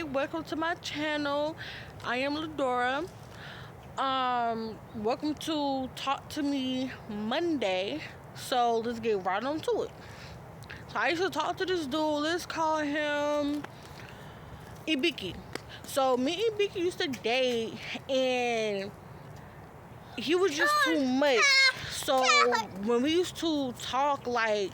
welcome to my channel. I am Ladora. Welcome to Talk to Me Monday. So let's get right on to it. So I used to talk to this dude. Let's call him Ibiki. So me and Ibiki used to date, and he was just too much. So when we used to talk, like,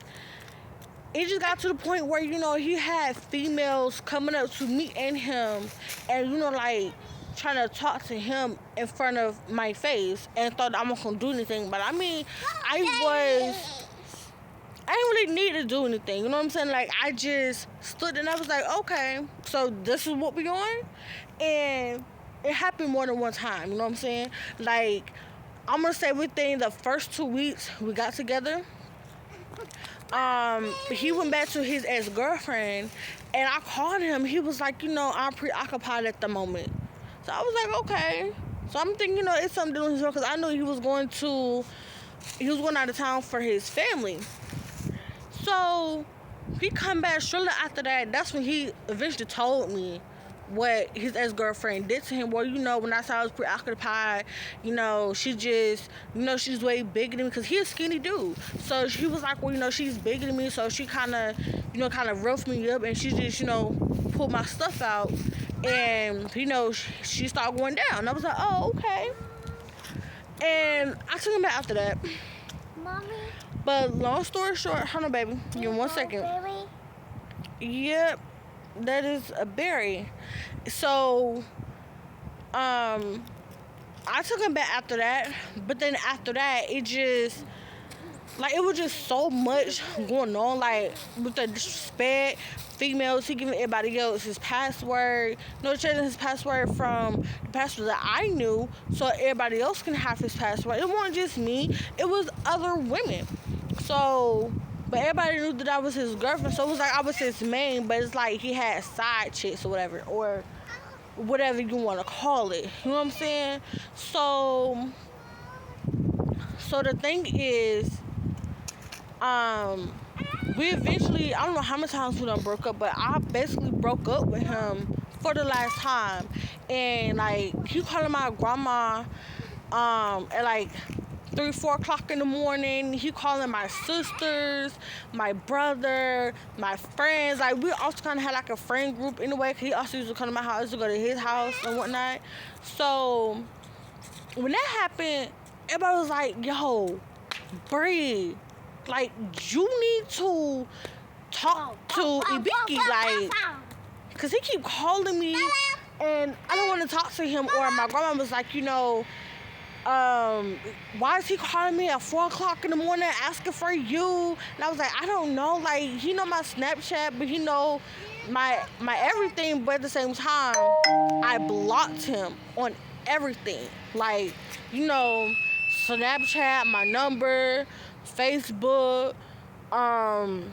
it just got to the point where, he had females coming up to me and him, and, like, trying to talk to him in front of my face, and thought I wasn't going to do anything. But, I mean, I didn't really need to do anything, you know what I'm saying? Like, I just stood and I was like, okay, so this is what we're doing? And it happened more than one time, you know what I'm saying? Like, I'm going to say within the first 2 weeks we got together, he went back to his ex-girlfriend, and I called him. He was like, I'm preoccupied at the moment. So I was like, okay. So I'm thinking, it's something to do with his girl, because I knew he was going out of town for his family. So he come back shortly after that. That's when he eventually told me what his ex-girlfriend did to him. Well, when I said I was preoccupied, she just, she's way bigger than me, because he's a skinny dude. So she was like, well, she's bigger than me, so she kind of roughed me up, and she just, pulled my stuff out, and, she started going down. And I was like, oh, okay. And I took him back after that. Mommy? But long story short, hold on, baby. Give me 1 second. Berry? Yep. That is a berry. So, I took him back after that. But then after that, it was just so much going on. Like, with the disrespect, females, he giving everybody else his password. Changing his password from the password that I knew, so everybody else can have his password. It wasn't just me. It was other women. So... But everybody knew that I was his girlfriend, so it was like I was his main, but it's like he had side chicks or whatever you want to call it. You know what I'm saying? So the thing is, we eventually, I don't know how many times we done broke up, but I basically broke up with him for the last time. And, like, he calling my grandma, at, like, 3, 4 o'clock in the morning. He calling my sisters, my brother, my friends. Like, we also kind of had like a friend group anyway, because he also used to come to my house to go to his house and whatnot. So when that happened, everybody was like, yo, Bree, like, you need to talk to Ibiki, like, because he keep calling me and I don't want to talk to him. Or my grandma was like, why is he calling me at 4 o'clock in the morning asking for you? And I was like, I don't know. Like, he know my Snapchat, but he know my everything. But at the same time, I blocked him on everything. Like, Snapchat, my number, Facebook, and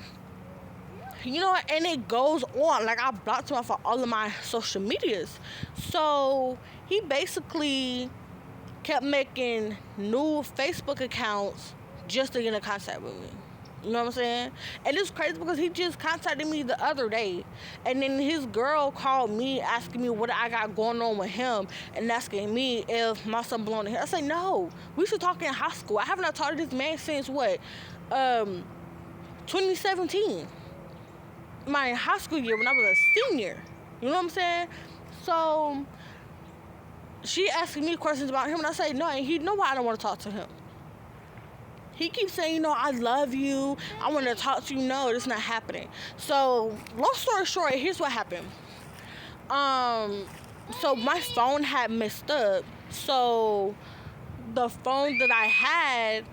it goes on. Like, I blocked him off of all of my social medias. So he basically kept making new Facebook accounts just to get in contact with me. You know what I'm saying? And it's crazy because he just contacted me the other day. And then his girl called me asking me what I got going on with him and asking me if my son belonged to him. I said, no. We should talk in high school. I haven't talked to this man since, 2017. My high school year when I was a senior. You know what I'm saying? So she asking me questions about him, and I say no, and he know why I don't want to talk to him. He keeps saying, I love you, I want to talk to you. No, it's not happening. So, long story short, here's what happened. So my phone had messed up. So the phone that I had,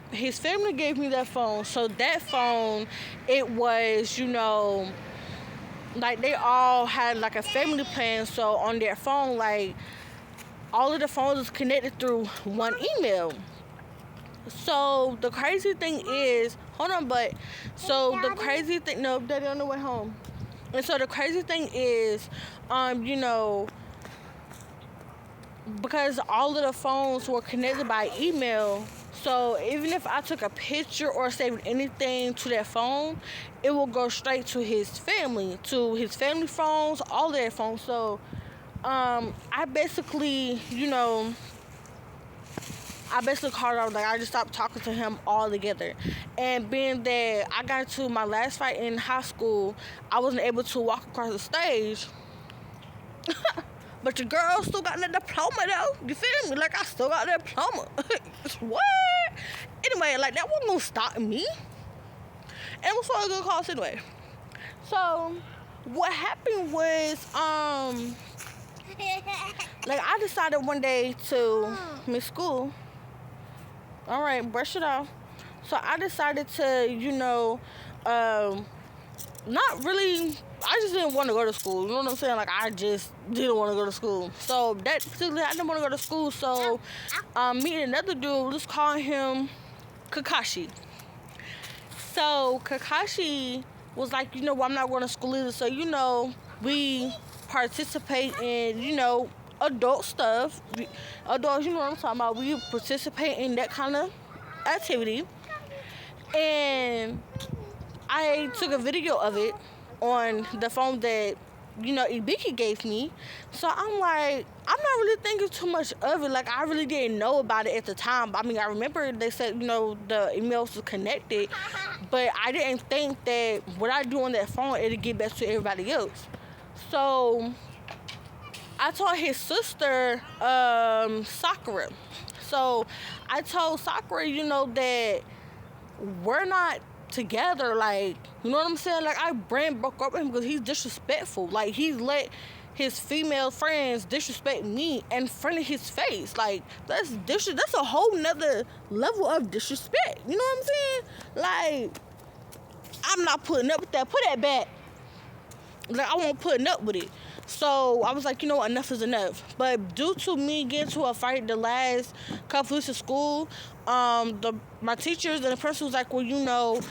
his family gave me that phone. So that phone, it was, like, they all had like a family plan. So on their phone, like, all of the phones is connected through one email. So the crazy thing is, the crazy thing, no, Daddy on the way home. And so the crazy thing is, because all of the phones were connected by email, So even if I took a picture or saved anything to that phone, it will go straight to his family phones, all their phones. So I basically, I basically called out, like, I just stopped talking to him altogether. And being that I got to my last fight in high school, I wasn't able to walk across the stage. But your girl still got that diploma, though. You feel me? Like, I still got that diploma. What? Anyway, like, that wasn't gonna stop me. And it was for a good cause anyway. So, what happened was, like, I decided one day to miss school. All right, brush it off. So I decided to, not really, I just didn't want to go to school. You know what I'm saying? Like, I just didn't want to go to school. So that particularly, I didn't want to go to school. So me and another dude, let's call him Kakashi. So Kakashi was like, I'm not going to school either. So, we participate in, adult stuff. Adults, you know what I'm talking about. We participate in that kind of activity. And I took a video of it on the phone that, Ibiki gave me. So I'm like, I'm not really thinking too much of it. Like, I really didn't know about it at the time. I mean, I remember they said, the emails were connected. But I didn't think that what I do on that phone, it'd get back to everybody else. So I told his sister, Sakura. So I told Sakura, that we're not together. Like, you know what I'm saying? Like, I broke up with him because he's disrespectful. Like, he's let his female friends disrespect me in front of his face. Like, that's a whole nother level of disrespect. You know what I'm saying? Like, I'm not putting up with that. Put that back. Like, I won't putting up with it. So I was like, enough is enough. But due to me getting to a fight the last couple weeks of school, my teachers and the principal was like, well,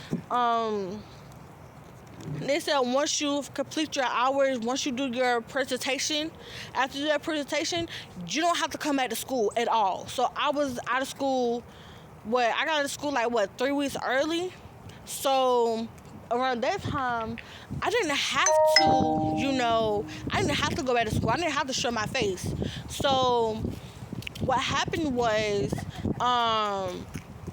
they said once you complete your hours, once you do your presentation, after you do that presentation, you don't have to come back to school at all. So I was out of school, I got out of school 3 weeks early. So around that time, I didn't have to, I didn't have to go back to school. I didn't have to show my face. So what happened was,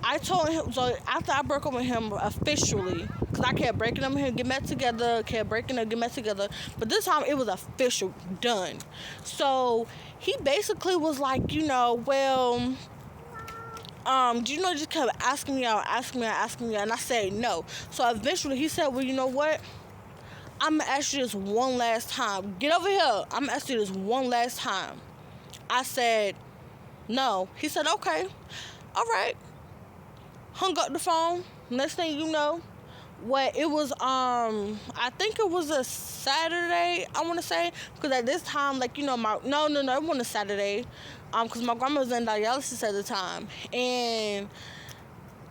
I told him, so after I broke up with him officially, because I kept breaking up with him, getting back together, but this time it was official, done. So he basically was like, well, just kept asking me out, and I said no. So eventually he said, well, you know what? I'm going to ask you this one last time. Get over here. I'm going to ask you this one last time. I said, no. He said, okay. All right. Hung up the phone. Next thing you know, it was, I think it was a Saturday, I want to say. Because at this time, no, it wasn't a Saturday. Because my grandma was in dialysis at the time. And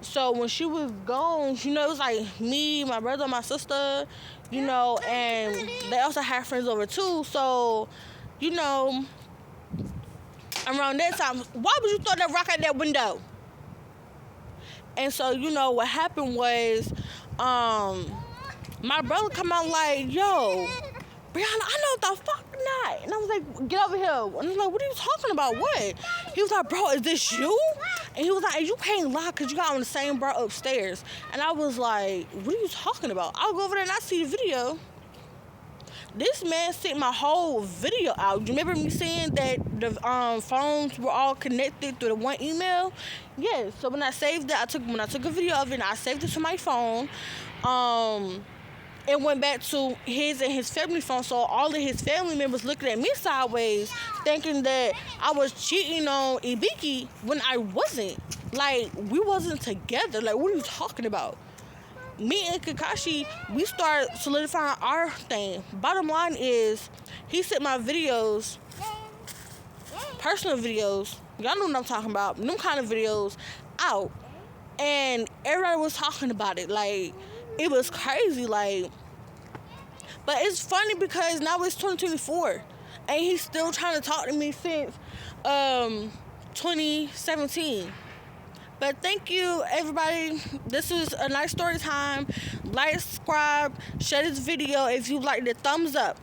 so when she was gone, it was like me, my brother, my sister, and they also had friends over too. So, around that time, why would you throw that rock out that window? And so, what happened was, my brother come out like, yo, Brianna, I know the fuck not. And I was like, get over here. And I was like, what are you talking about? What? He was like, bro, is this you? And he was like, you can't lie because you got on the same bro upstairs. And I was like, what are you talking about? I'll go over there and I see the video. This man sent my whole video out. You remember me saying that the phones were all connected through the one email? Yes. So when I saved it, when I took a video of it, and I saved it to my phone. It went back to his and his family phone, so all of his family members looking at me sideways, thinking that I was cheating on Ibiki when I wasn't. Like, we wasn't together. Like, what are you talking about? Me and Kakashi, we started solidifying our thing. Bottom line is, he sent my videos, personal videos, y'all know what I'm talking about, them kind of videos, out. And everybody was talking about it. Like, it was crazy, like, but it's funny because now it's 2024 and he's still trying to talk to me since 2017. But thank you, everybody. This was a nice story time. Like, subscribe, share this video if you liked it. Thumbs up.